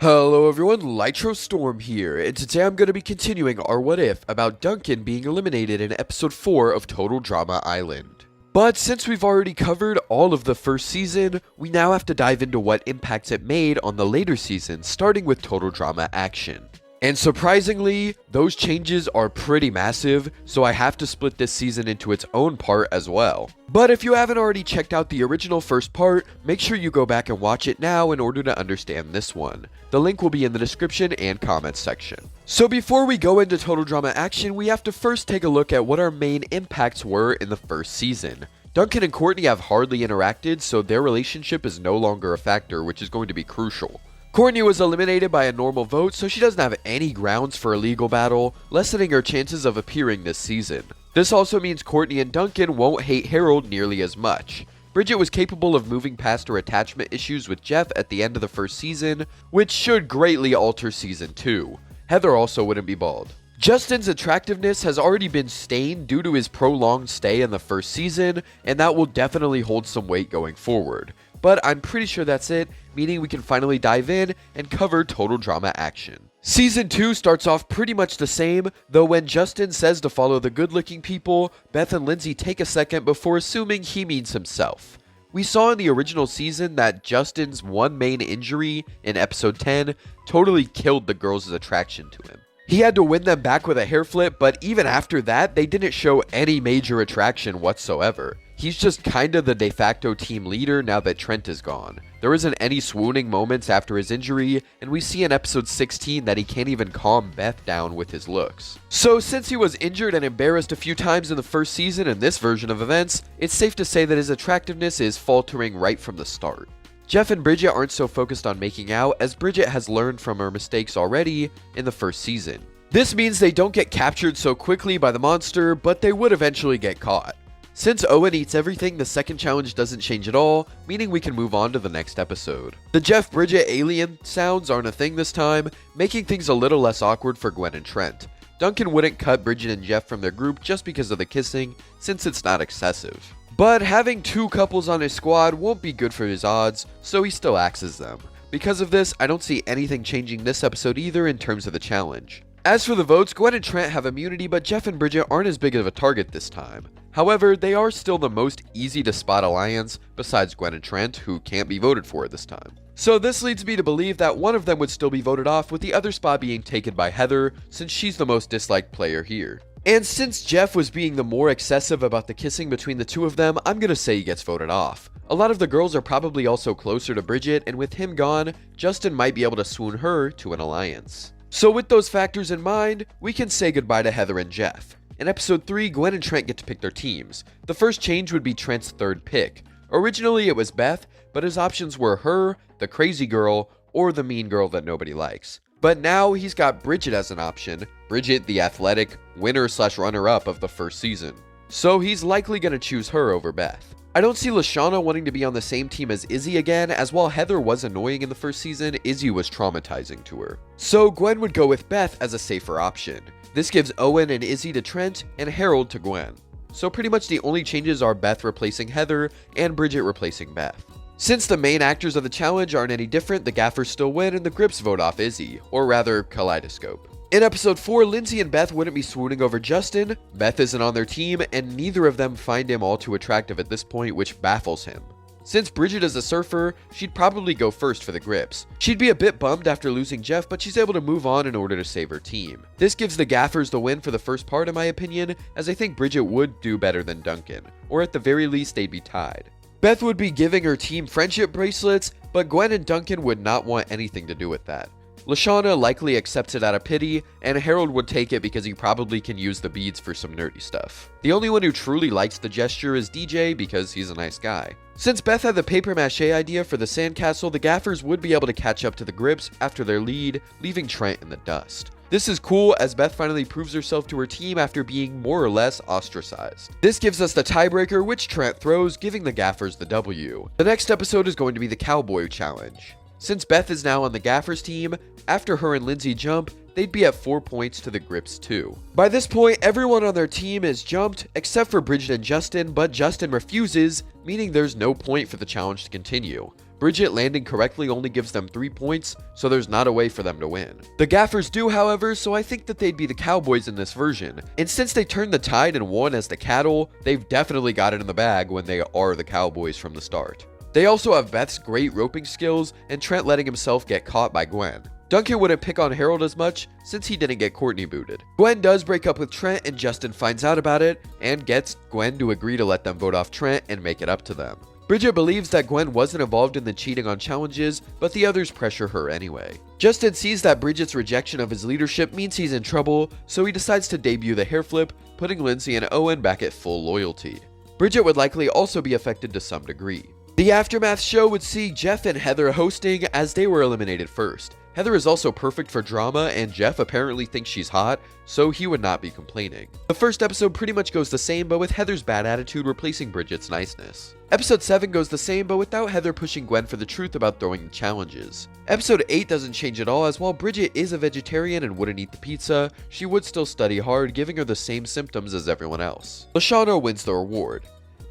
Hello everyone, Lytro Storm here, and today I'm going to be continuing our What If about Duncan being eliminated in episode 4 of Total Drama Island. But since we've already covered all of the first season, we now have to dive into what impacts it made on the later seasons, starting with Total Drama Action. And surprisingly, those changes are pretty massive, so I have to split this season into its own part as well. But if you haven't already checked out the original first part, make sure you go back and watch it now in order to understand this one. The link will be in the description and comments section. So before we go into Total Drama Action, we have to first take a look at what our main impacts were in the first season. Duncan and Courtney have hardly interacted, so their relationship is no longer a factor, which is going to be crucial. Courtney was eliminated by a normal vote, so she doesn't have any grounds for a legal battle, lessening her chances of appearing this season. This also means Courtney and Duncan won't hate Harold nearly as much. Bridget was capable of moving past her attachment issues with Jeff at the end of the first season, which should greatly alter season 2. Heather also wouldn't be bald. Justin's attractiveness has already been stained due to his prolonged stay in the first season, and that will definitely hold some weight going forward. But I'm pretty sure that's it, meaning we can finally dive in and cover Total Drama Action. Season 2 starts off pretty much the same, though when Justin says to follow the good-looking people, Beth and Lindsay take a second before assuming he means himself. We saw in the original season that Justin's one main injury in episode 10 totally killed the girls' attraction to him. He had to win them back with a hair flip, but even after that, they didn't show any major attraction whatsoever. He's just kinda the de facto team leader now that Trent is gone. There isn't any swooning moments after his injury, and we see in episode 16 that he can't even calm Beth down with his looks. So since he was injured and embarrassed a few times in the first season in this version of events, it's safe to say that his attractiveness is faltering right from the start. Jeff and Bridget aren't so focused on making out, as Bridget has learned from her mistakes already in the first season. This means they don't get captured so quickly by the monster, but they would eventually get caught. Since Owen eats everything, the second challenge doesn't change at all, meaning we can move on to the next episode. The Jeff-Bridget alien sounds aren't a thing this time, making things a little less awkward for Gwen and Trent. Duncan wouldn't cut Bridget and Jeff from their group just because of the kissing, since it's not excessive. But having two couples on his squad won't be good for his odds, so he still axes them. Because of this, I don't see anything changing this episode either in terms of the challenge. As for the votes, Gwen and Trent have immunity, but Jeff and Bridget aren't as big of a target this time. However, they are still the most easy to spot alliance, besides Gwen and Trent, who can't be voted for this time. So this leads me to believe that one of them would still be voted off, with the other spot being taken by Heather, since she's the most disliked player here. And since Jeff was being the more excessive about the kissing between the two of them, I'm gonna say he gets voted off. A lot of the girls are probably also closer to Bridget, and with him gone, Justin might be able to swoon her to an alliance. So with those factors in mind, we can say goodbye to Heather and Jeff. In episode 3, Gwen and Trent get to pick their teams. The first change would be Trent's third pick. Originally it was Beth, but his options were her, the crazy girl, or the mean girl that nobody likes. But now he's got Bridget as an option, Bridget the athletic winner/runner-up of the first season. So he's likely going to choose her over Beth. I don't see Leshawna wanting to be on the same team as Izzy again, as while Heather was annoying in the first season, Izzy was traumatizing to her. So Gwen would go with Beth as a safer option. This gives Owen and Izzy to Trent, and Harold to Gwen. So pretty much the only changes are Beth replacing Heather, and Bridget replacing Beth. Since the main actors of the challenge aren't any different, the gaffers still win, and the grips vote off Izzy, or rather, Kaleidoscope. In episode 4, Lindsay and Beth wouldn't be swooning over Justin, Beth isn't on their team, and neither of them find him all too attractive at this point, which baffles him. Since Bridget is a surfer, she'd probably go first for the grips. She'd be a bit bummed after losing Jeff, but she's able to move on in order to save her team. This gives the gaffers the win for the first part in my opinion, as I think Bridget would do better than Duncan, or at the very least they'd be tied. Beth would be giving her team friendship bracelets, but Gwen and Duncan would not want anything to do with that. Leshawna likely accepts it out of pity, and Harold would take it because he probably can use the beads for some nerdy stuff. The only one who truly likes the gesture is DJ because he's a nice guy. Since Beth had the paper mache idea for the sandcastle, the gaffers would be able to catch up to the grips after their lead, leaving Trent in the dust. This is cool as Beth finally proves herself to her team after being more or less ostracized. This gives us the tiebreaker, which Trent throws, giving the gaffers the W. The next episode is going to be the cowboy challenge. Since Beth is now on the gaffers team, after her and Lindsay jump, they'd be at 4 points to the grips too. By this point, everyone on their team is jumped except for Bridget and Justin, but Justin refuses, meaning there's no point for the challenge to continue. Bridget landing correctly only gives them 3 points, so there's not a way for them to win. The gaffers do, however, so I think that they'd be the cowboys in this version. And since they turned the tide and won as the cattle, they've definitely got it in the bag when they are the cowboys from the start. They also have Beth's great roping skills and Trent letting himself get caught by Gwen. Duncan wouldn't pick on Harold as much since he didn't get Courtney booted. Gwen does break up with Trent and Justin finds out about it and gets Gwen to agree to let them vote off Trent and make it up to them. Bridget believes that Gwen wasn't involved in the cheating on challenges, but the others pressure her anyway. Justin sees that Bridget's rejection of his leadership means he's in trouble, so he decides to debut the hair flip, putting Lindsay and Owen back at full loyalty. Bridget would likely also be affected to some degree. The Aftermath show would see Jeff and Heather hosting as they were eliminated first. Heather is also perfect for drama, and Jeff apparently thinks she's hot, so he would not be complaining. The first episode pretty much goes the same, but with Heather's bad attitude replacing Bridget's niceness. Episode 7 goes the same, but without Heather pushing Gwen for the truth about throwing the challenges. Episode 8 doesn't change at all, as while Bridget is a vegetarian and wouldn't eat the pizza, she would still study hard, giving her the same symptoms as everyone else. Leshawna wins the reward.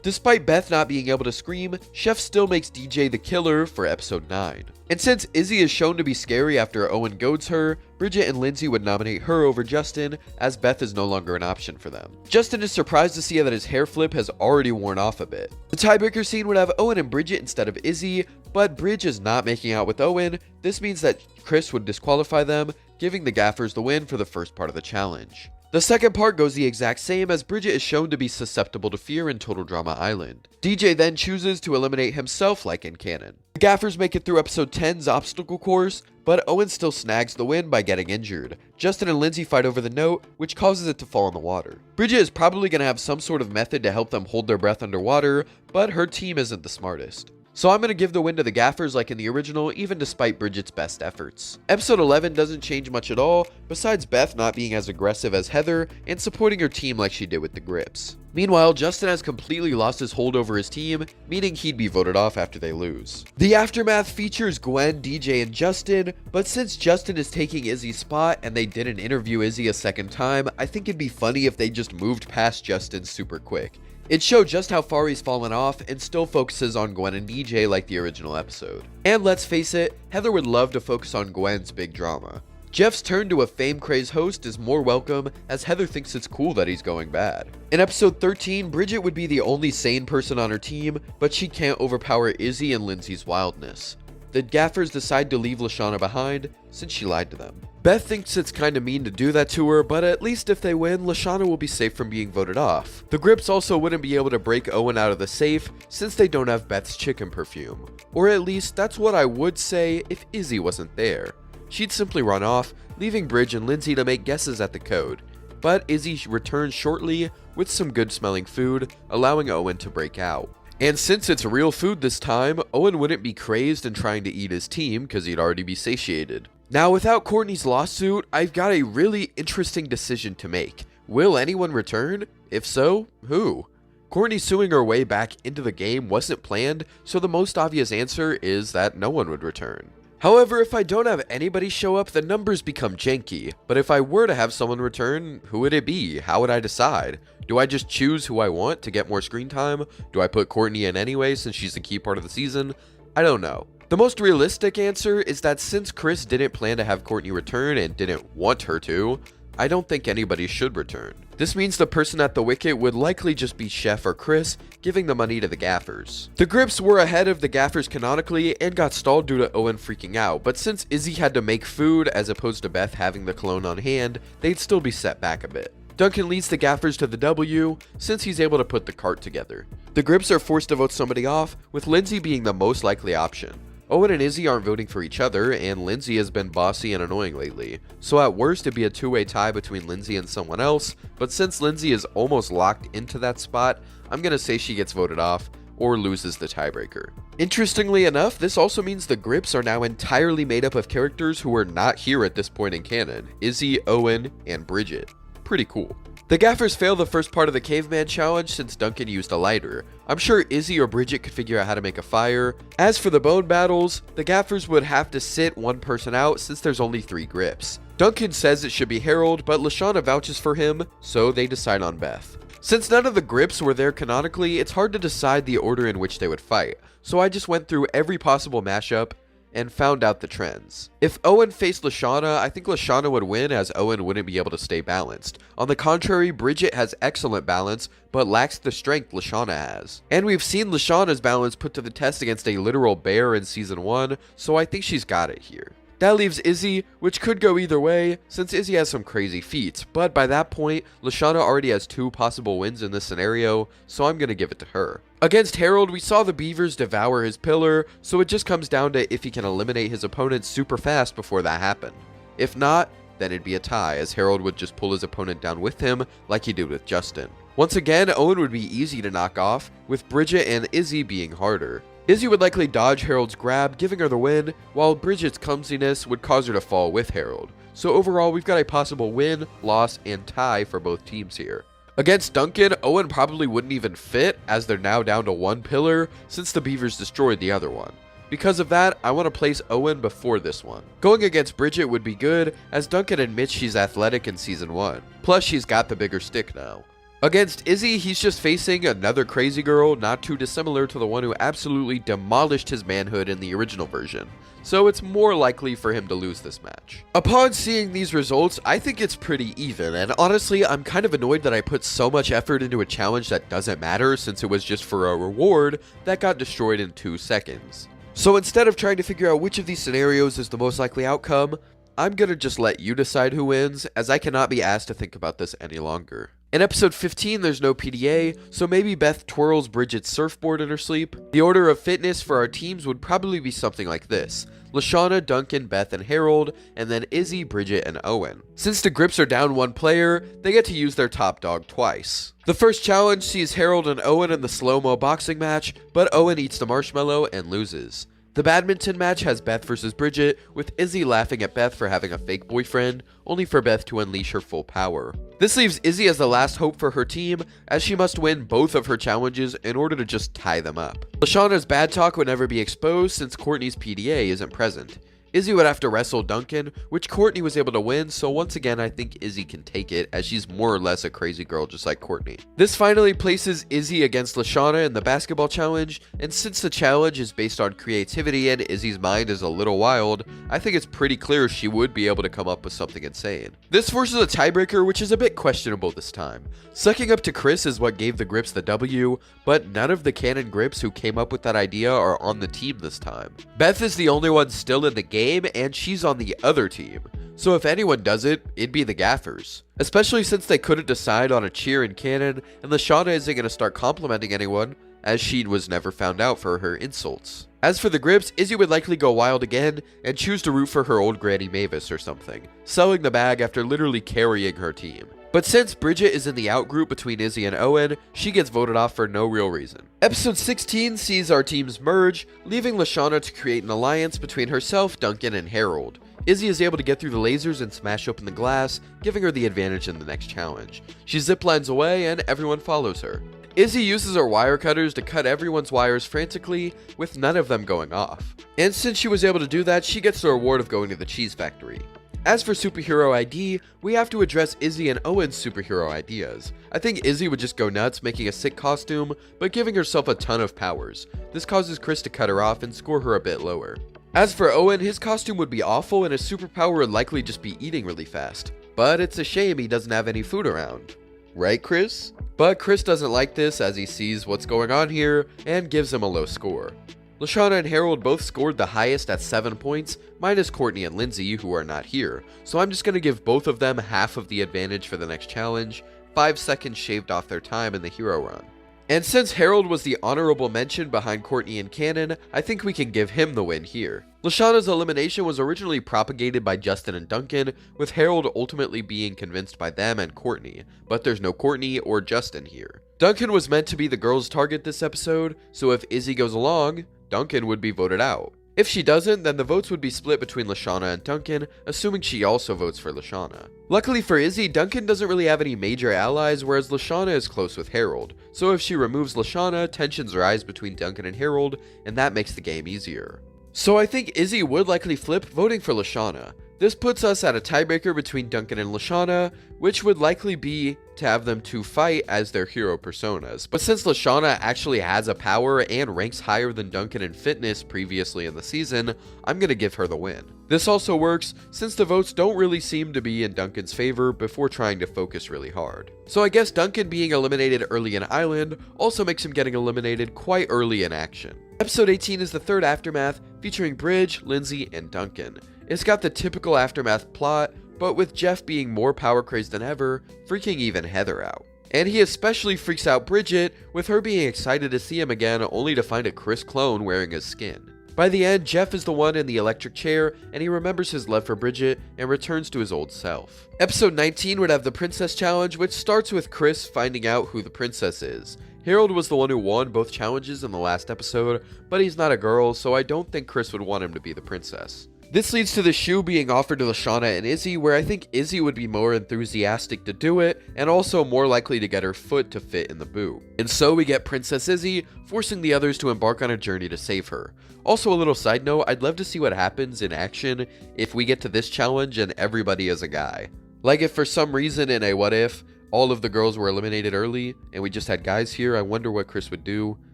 Despite Beth not being able to scream, Chef still makes DJ the killer for episode 9. And since Izzy is shown to be scary after Owen goads her, Bridget and Lindsay would nominate her over Justin, as Beth is no longer an option for them. Justin is surprised to see that his hair flip has already worn off a bit. The tiebreaker scene would have Owen and Bridget instead of Izzy, but Bridge is not making out with Owen. This means that Chris would disqualify them, giving the gaffers the win for the first part of the challenge. The second part goes the exact same, as Bridget is shown to be susceptible to fear in Total Drama Island. DJ then chooses to eliminate himself like in canon. The gaffers make it through episode 10's obstacle course, but Owen still snags the win by getting injured. Justin and Lindsay fight over the note, which causes it to fall in the water. Bridget is probably going to have some sort of method to help them hold their breath underwater, but her team isn't the smartest. So I'm going to give the win to the gaffers like in the original, even despite Bridget's best efforts. Episode 11 doesn't change much at all, besides Beth not being as aggressive as Heather and supporting her team like she did with the grips. Meanwhile, Justin has completely lost his hold over his team, meaning he'd be voted off after they lose. The Aftermath features Gwen, DJ, and Justin, but since Justin is taking Izzy's spot and they didn't interview Izzy a second time, I think it'd be funny if they just moved past Justin super quick. It showed just how far he's fallen off and still focuses on Gwen and DJ like the original episode. And let's face it, Heather would love to focus on Gwen's big drama. Jeff's turn to a fame-crazed host is more welcome, as Heather thinks it's cool that he's going bad. In episode 13, Bridget would be the only sane person on her team, but she can't overpower Izzy and Lindsay's wildness. The gaffers decide to leave Leshawna behind, since she lied to them. Beth thinks it's kinda mean to do that to her, but at least if they win, Leshawna will be safe from being voted off. The grips also wouldn't be able to break Owen out of the safe, since they don't have Beth's chicken perfume. Or at least, that's what I would say if Izzy wasn't there. She'd simply run off, leaving Bridge and Lindsay to make guesses at the code. But Izzy returns shortly with some good smelling food, allowing Owen to break out. And since it's real food this time, Owen wouldn't be crazed and trying to eat his team because he'd already be satiated. Now, without Courtney's lawsuit, I've got a really interesting decision to make. Will anyone return? If so, who? Courtney suing her way back into the game wasn't planned, so the most obvious answer is that no one would return. However, if I don't have anybody show up, the numbers become janky. But if I were to have someone return, who would it be? How would I decide? Do I just choose who I want to get more screen time? Do I put Courtney in anyway since she's a key part of the season? I don't know. The most realistic answer is that since Chris didn't plan to have Courtney return and didn't want her to, I don't think anybody should return. This means the person at the wicket would likely just be Chef or Chris, giving the money to the gaffers. The grips were ahead of the gaffers canonically and got stalled due to Owen freaking out, but since Izzy had to make food as opposed to Beth having the cologne on hand, they'd still be set back a bit. Duncan leads the gaffers to the W, since he's able to put the cart together. The grips are forced to vote somebody off, with Lindsay being the most likely option. Owen and Izzy aren't voting for each other, and Lindsay has been bossy and annoying lately. So at worst, it'd be a two-way tie between Lindsay and someone else, but since Lindsay is almost locked into that spot, I'm gonna say she gets voted off, or loses the tiebreaker. Interestingly enough, this also means the grips are now entirely made up of characters who are not here at this point in canon: Izzy, Owen, and Bridget. Pretty cool. The gaffers fail the first part of the caveman challenge since Duncan used a lighter. I'm sure Izzy or Bridget could figure out how to make a fire. As for the bone battles, the gaffers would have to sit one person out since there's only 3 grips. Duncan says it should be Harold, but Leshawna vouches for him, so they decide on Beth. Since none of the grips were there canonically, it's hard to decide the order in which they would fight, so I just went through every possible mashup and found out the trends. If Owen faced Leshawna, I think Leshawna would win as Owen wouldn't be able to stay balanced. On the contrary, Bridget has excellent balance, but lacks the strength Leshawna has. And we've seen Leshawna's balance put to the test against a literal bear in Season 1, so I think she's got it here. That leaves Izzy, which could go either way, since Izzy has some crazy feats, but by that point, Leshawna already has 2 possible wins in this scenario, so I'm gonna give it to her. Against Harold, we saw the beavers devour his pillar, so it just comes down to if he can eliminate his opponent super fast before that happened. If not, then it'd be a tie, as Harold would just pull his opponent down with him, like he did with Justin. Once again, Owen would be easy to knock off, with Bridget and Izzy being harder. Izzy would likely dodge Harold's grab, giving her the win, while Bridget's clumsiness would cause her to fall with Harold. So overall, we've got a possible win, loss, and tie for both teams here. Against Duncan, Owen probably wouldn't even fit, as they're now down to 1 pillar, since the beavers destroyed the other one. Because of that, I want to place Owen before this one. Going against Bridget would be good, as Duncan admits she's athletic in Season 1. Plus, she's got the bigger stick now. Against Izzy, he's just facing another crazy girl, not too dissimilar to the one who absolutely demolished his manhood in the original version, so it's more likely for him to lose this match. Upon seeing these results, I think it's pretty even, and honestly, I'm kind of annoyed that I put so much effort into a challenge that doesn't matter since it was just for a reward that got destroyed in 2 seconds. So instead of trying to figure out which of these scenarios is the most likely outcome, I'm gonna just let you decide who wins, as I cannot be asked to think about this any longer. In episode 15, there's no PDA, so maybe Beth twirls Bridget's surfboard in her sleep. The order of fitness for our teams would probably be something like this: Leshawna, Duncan, Beth, and Harold, and then Izzy, Bridget, and Owen. Since the grips are down 1 player, they get to use their top dog twice. The first challenge sees Harold and Owen in the slow-mo boxing match, but Owen eats the marshmallow and loses. The badminton match has Beth versus Bridget, with Izzy laughing at Beth for having a fake boyfriend, only for Beth to unleash her full power. This leaves Izzy as the last hope for her team, as she must win both of her challenges in order to just tie them up. Leshawna's bad talk would never be exposed since Courtney's PDA isn't present. Izzy would have to wrestle Duncan, which Courtney was able to win, so once again I think Izzy can take it, as she's more or less a crazy girl just like Courtney. This finally places Izzy against Leshawna in the basketball challenge, and since the challenge is based on creativity and Izzy's mind is a little wild, I think it's pretty clear she would be able to come up with something insane. This forces a tiebreaker, which is a bit questionable this time. Sucking up to Chris is what gave the grips the W, but none of the canon grips who came up with that idea are on the team this time. Beth is the only one still in the game, and she's on the other team, so if anyone does it, it'd be the gaffers. Especially since they couldn't decide on a cheer in canon, and Leshawna isn't going to start complimenting anyone, as she was never found out for her insults. As for the grips, Izzy would likely go wild again, and choose to root for her old Granny Mavis or something, selling the bag after literally carrying her team. But since Bridget is in the out group between Izzy and Owen, she gets voted off for no real reason. Episode 16 sees our teams merge, leaving Leshawna to create an alliance between herself, Duncan, and Harold. Izzy is able to get through the lasers and smash open the glass, giving her the advantage in the next challenge. She ziplines away and everyone follows her. Izzy uses her wire cutters to cut everyone's wires frantically, with none of them going off. And since she was able to do that, she gets the reward of going to the cheese factory. As for superhero ID, we have to address Izzy and Owen's superhero ideas. I think Izzy would just go nuts making a sick costume, but giving herself a ton of powers. This causes Chris to cut her off and score her a bit lower. As for Owen, his costume would be awful and his superpower would likely just be eating really fast. But it's a shame he doesn't have any food around. Right, Chris? But Chris doesn't like this as he sees what's going on here and gives him a low score. Leshawna and Harold both scored the highest at 7 points, minus Courtney and Lindsay, who are not here, so I'm just going to give both of them half of the advantage for the next challenge, 5 seconds shaved off their time in the hero run. And since Harold was the honorable mention behind Courtney and Cannon, I think we can give him the win here. Leshawna's elimination was originally propagated by Justin and Duncan, with Harold ultimately being convinced by them and Courtney, but there's no Courtney or Justin here. Duncan was meant to be the girl's target this episode, so if Izzy goes along, Duncan would be voted out. If she doesn't, then the votes would be split between Leshawna and Duncan, assuming she also votes for Leshawna. Luckily for Izzy, Duncan doesn't really have any major allies, whereas Leshawna is close with Harold, so if she removes Leshawna, tensions rise between Duncan and Harold, and that makes the game easier. So I think Izzy would likely flip, voting for Leshawna. This puts us at a tiebreaker between Duncan and Leshawna, which would likely be to have them two fight as their hero personas. But since Leshawna actually has a power and ranks higher than Duncan in fitness previously in the season, I'm gonna give her the win. This also works since the votes don't really seem to be in Duncan's favor before trying to focus really hard. So I guess Duncan being eliminated early in Island also makes him getting eliminated quite early in action. Episode 18 is the third Aftermath, featuring Bridge, Lindsay, and Duncan. It's got the typical Aftermath plot, but with Jeff being more power crazed than ever, freaking even Heather out. And he especially freaks out Bridget, with her being excited to see him again only to find a Chris clone wearing his skin. By the end, Jeff is the one in the electric chair, and he remembers his love for Bridget and returns to his old self. Episode 19 would have the Princess Challenge, which starts with Chris finding out who the princess is. Harold was the one who won both challenges in the last episode, but he's not a girl, so I don't think Chris would want him to be the princess. This leads to the shoe being offered to Leshawna and Izzy, where I think Izzy would be more enthusiastic to do it, and also more likely to get her foot to fit in the boot. And so we get Princess Izzy, forcing the others to embark on a journey to save her. Also, a little side note, I'd love to see what happens in action if we get to this challenge and everybody is a guy. Like if for some reason in a what if, all of the girls were eliminated early, and we just had guys here, I wonder what Chris would do,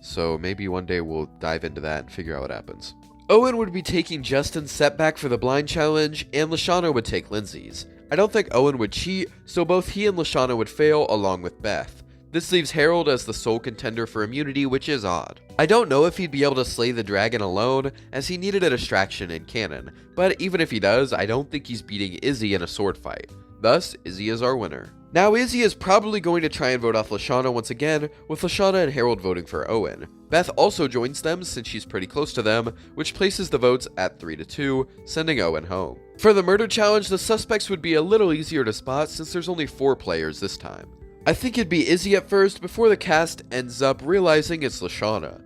so maybe one day we'll dive into that and figure out what happens. Owen would be taking Justin's setback for the blind challenge, and Leshawna would take Lindsay's. I don't think Owen would cheat, so both he and Leshawna would fail along with Beth. This leaves Harold as the sole contender for immunity, which is odd. I don't know if he'd be able to slay the dragon alone, as he needed a distraction in canon, but even if he does, I don't think he's beating Izzy in a sword fight. Thus, Izzy is our winner. Now Izzy is probably going to try and vote off Leshawna once again, with Leshawna and Harold voting for Owen. Beth also joins them since she's pretty close to them, which places the votes at 3-2, sending Owen home. For the murder challenge, the suspects would be a little easier to spot since there's only 4 players this time. I think it'd be Izzy at first before the cast ends up realizing it's Leshawna.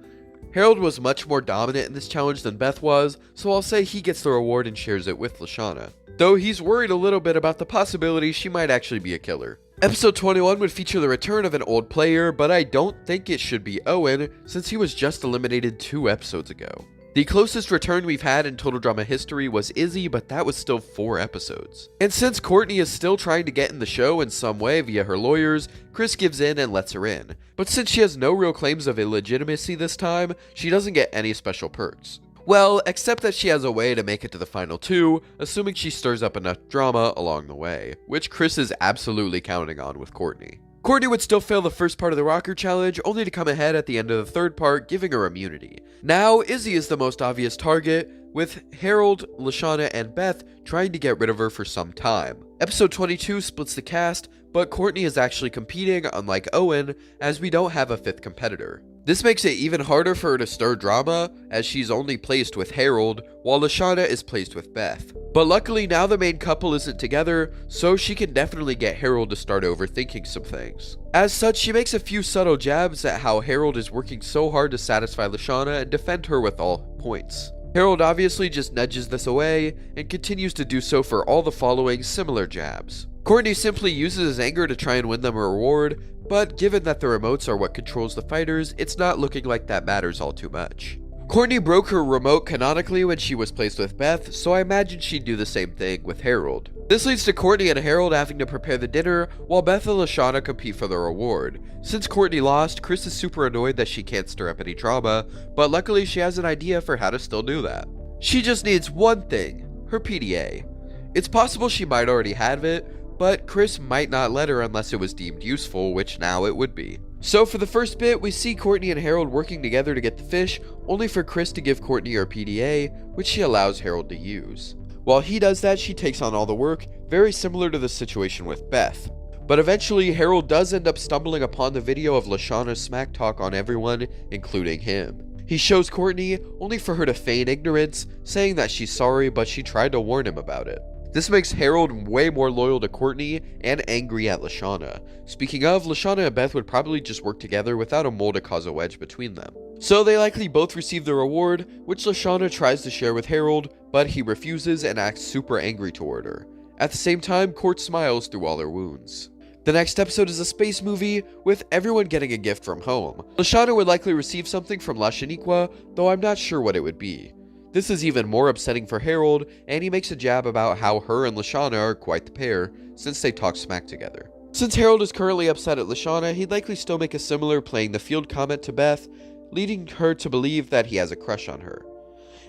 Harold was much more dominant in this challenge than Beth was, so I'll say he gets the reward and shares it with Leshawna. Though he's worried a little bit about the possibility she might actually be a killer. Episode 21 would feature the return of an old player, but I don't think it should be Owen, since he was just eliminated 2 episodes ago. The closest return we've had in Total Drama history was Izzy, but that was still 4 episodes. And since Courtney is still trying to get in the show in some way via her lawyers, Chris gives in and lets her in. But since she has no real claims of illegitimacy this time, she doesn't get any special perks. Well, except that she has a way to make it to the final 2, assuming she stirs up enough drama along the way, which Chris is absolutely counting on with Courtney. Courtney would still fail the first part of the rocker challenge, only to come ahead at the end of the third part, giving her immunity. Now, Izzy is the most obvious target, with Harold, Leshawna, and Beth trying to get rid of her for some time. Episode 22 splits the cast, but Courtney is actually competing, unlike Owen, as we don't have a 5th competitor. This makes it even harder for her to stir drama, as she's only placed with Harold, while Leshawna is placed with Beth. But luckily now the main couple isn't together, so she can definitely get Harold to start overthinking some things. As such, she makes a few subtle jabs at how Harold is working so hard to satisfy Leshawna and defend her with all points. Harold obviously just nudges this away, and continues to do so for all the following similar jabs. Courtney simply uses his anger to try and win them a reward, but given that the remotes are what controls the fighters, it's not looking like that matters all too much. Courtney broke her remote canonically when she was placed with Beth, so I imagine she'd do the same thing with Harold. This leads to Courtney and Harold having to prepare the dinner, while Beth and Leshawna compete for the reward. Since Courtney lost, Chris is super annoyed that she can't stir up any drama, but luckily she has an idea for how to still do that. She just needs one thing, her PDA. It's possible she might already have it, but Chris might not let her unless it was deemed useful, which now it would be. So for the first bit, we see Courtney and Harold working together to get the fish, only for Chris to give Courtney her PDA, which she allows Harold to use. While he does that, she takes on all the work, very similar to the situation with Beth. But eventually, Harold does end up stumbling upon the video of Leshawna's smack talk on everyone, including him. He shows Courtney, only for her to feign ignorance, saying that she's sorry, but she tried to warn him about it. This makes Harold way more loyal to Courtney and angry at Leshawna. Speaking of, Leshawna and Beth would probably just work together without a mole to cause a wedge between them. So they likely both receive the reward, which Leshawna tries to share with Harold, but he refuses and acts super angry toward her. At the same time, Court smiles through all her wounds. The next episode is a space movie, with everyone getting a gift from home. Leshawna would likely receive something from Leshawna, though I'm not sure what it would be. This is even more upsetting for Harold, and he makes a jab about how her and Leshawna are quite the pair, since they talk smack together. Since Harold is currently upset at Leshawna, he'd likely still make a similar playing the field comment to Beth, leading her to believe that he has a crush on her.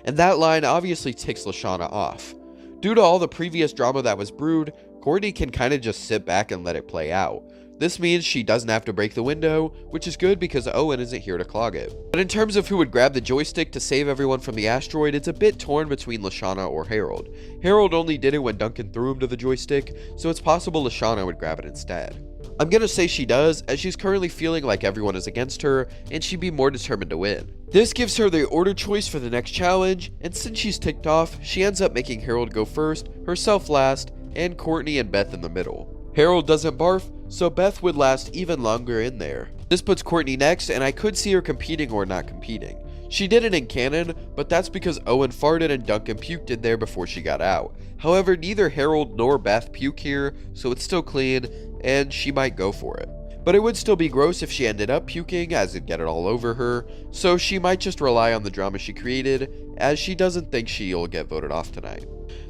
And that line obviously ticks Leshawna off. Due to all the previous drama that was brewed, Courtney can kinda just sit back and let it play out. This means she doesn't have to break the window, which is good because Owen isn't here to clog it. But in terms of who would grab the joystick to save everyone from the asteroid, it's a bit torn between Leshawna or Harold. Harold only did it when Duncan threw him to the joystick, so it's possible Leshawna would grab it instead. I'm gonna say she does, as she's currently feeling like everyone is against her, and she'd be more determined to win. This gives her the order choice for the next challenge, and since she's ticked off, she ends up making Harold go first, herself last, and Courtney and Beth in the middle. Harold doesn't barf, so Beth would last even longer in there. This puts Courtney next, and I could see her competing or not competing. She did it in canon, but that's because Owen farted and Duncan puked in there before she got out. However, neither Harold nor Beth puke here, so it's still clean, and she might go for it. But it would still be gross if she ended up puking, as it'd get it all over her, so she might just rely on the drama she created, as she doesn't think she'll get voted off tonight.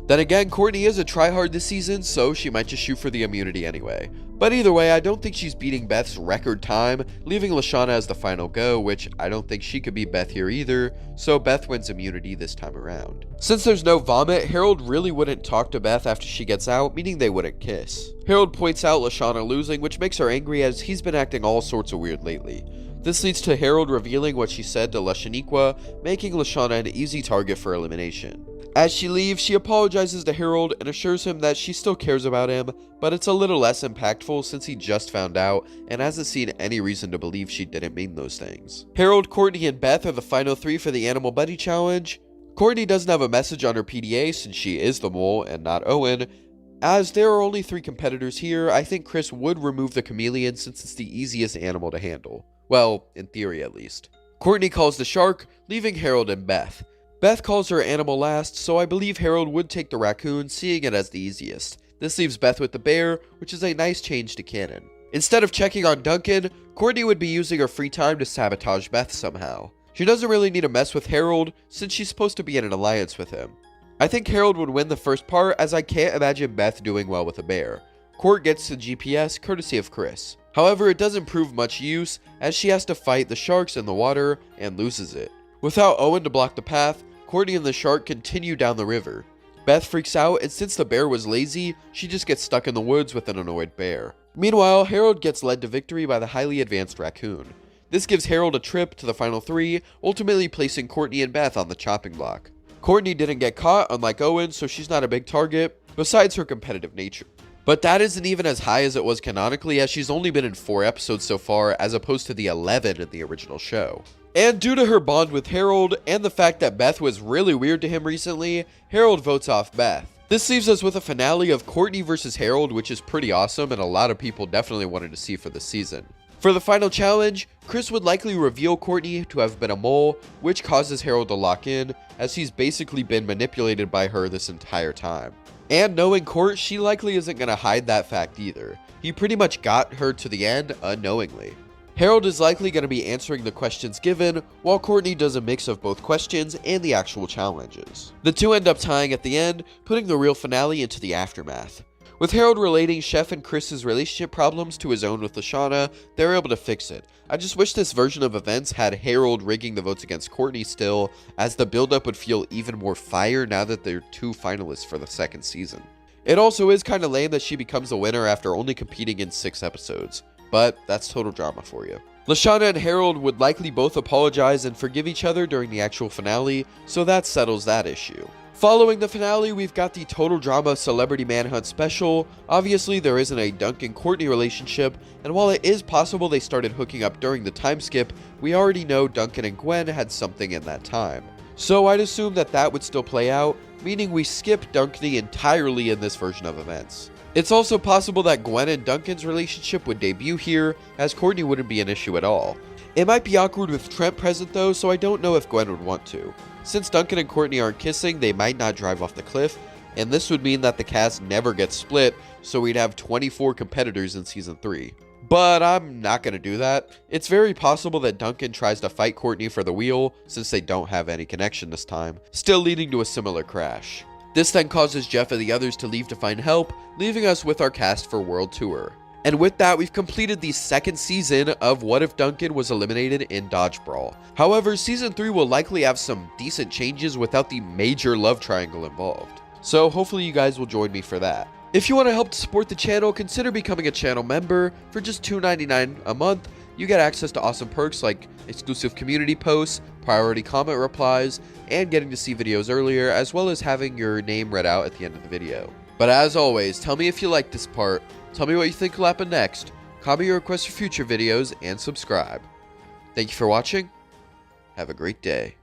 Then again, Courtney is a tryhard this season, so she might just shoot for the immunity anyway. But either way, I don't think she's beating Beth's record time, leaving Leshawna as the final go, which I don't think she could beat Beth here either, so Beth wins immunity this time around. Since there's no vomit, Harold really wouldn't talk to Beth after she gets out, meaning they wouldn't kiss. Harold points out Leshawna losing, which makes her angry as he's been acting all sorts of weird lately. This leads to Harold revealing what she said to Leshawna, making Leshawna an easy target for elimination. As she leaves, she apologizes to Harold and assures him that she still cares about him, but it's a little less impactful since he just found out and hasn't seen any reason to believe she didn't mean those things. Harold, Courtney, and Beth are the final three for the Animal Buddy Challenge. Courtney doesn't have a message on her PDA since she is the mole and not Owen. As there are only 3 competitors here, I think Chris would remove the chameleon since it's the easiest animal to handle. Well, in theory at least. Courtney calls the shark, leaving Harold and Beth. Beth calls her animal last, so I believe Harold would take the raccoon, seeing it as the easiest. This leaves Beth with the bear, which is a nice change to canon. Instead of checking on Duncan, Courtney would be using her free time to sabotage Beth somehow. She doesn't really need to mess with Harold, since she's supposed to be in an alliance with him. I think Harold would win the first part, as I can't imagine Beth doing well with a bear. Court gets the GPS, courtesy of Chris. However, it doesn't prove much use, as she has to fight the sharks in the water, and loses it. Without Owen to block the path, Courtney and the shark continue down the river. Beth freaks out, and since the bear was lazy, she just gets stuck in the woods with an annoyed bear. Meanwhile, Harold gets led to victory by the highly advanced raccoon. This gives Harold a trip to the final 3, ultimately placing Courtney and Beth on the chopping block. Courtney didn't get caught, unlike Owen, so she's not a big target, besides her competitive nature. But that isn't even as high as it was canonically, as she's only been in 4 episodes so far, as opposed to the 11 in the original show. And due to her bond with Harold, and the fact that Beth was really weird to him recently, Harold votes off Beth. This leaves us with a finale of Courtney versus Harold, which is pretty awesome and a lot of people definitely wanted to see for this season. For the final challenge, Chris would likely reveal Courtney to have been a mole, which causes Harold to lock in, as he's basically been manipulated by her this entire time. And knowing Court, she likely isn't going to hide that fact either. He pretty much got her to the end unknowingly. Harold is likely going to be answering the questions given, while Courtney does a mix of both questions and the actual challenges. The two end up tying at the end, putting the real finale into the aftermath. With Harold relating Chef and Chris's relationship problems to his own with Leshawna, they were able to fix it. I just wish this version of events had Harold rigging the votes against Courtney still, as the build-up would feel even more fire now that they're 2 finalists for the 2nd season. It also is kinda lame that she becomes the winner after only competing in 6 episodes. But that's total drama for you. Leshawna and Harold would likely both apologize and forgive each other during the actual finale, so that settles that issue. Following the finale, we've got the Total Drama Celebrity Manhunt special. Obviously, there isn't a Duncan-Courtney relationship, and while it is possible they started hooking up during the time skip, we already know Duncan and Gwen had something in that time. So I'd assume that would still play out, meaning we skip Duncan entirely in this version of events. It's also possible that Gwen and Duncan's relationship would debut here, as Courtney wouldn't be an issue at all. It might be awkward with Trent present though, so I don't know if Gwen would want to. Since Duncan and Courtney aren't kissing, they might not drive off the cliff, and this would mean that the cast never gets split, so we'd have 24 competitors in Season 3. But I'm not going to do that. It's very possible that Duncan tries to fight Courtney for the wheel, since they don't have any connection this time, still leading to a similar crash. This then causes Jeff and the others to leave to find help, leaving us with our cast for World Tour. And with that, we've completed the second season of What If Duncan Was Eliminated in DODGEBRAWL. However, Season 3 will likely have some decent changes without the major love triangle involved. So hopefully you guys will join me for that. If you want to help to support the channel, consider becoming a channel member. For just $2.99 a month, you get access to awesome perks like exclusive community posts, priority comment replies, and getting to see videos earlier, as well as having your name read out at the end of the video. But as always, tell me if you liked this part, tell me what you think will happen next, comment your requests for future videos, and subscribe. Thank you for watching. Have a great day.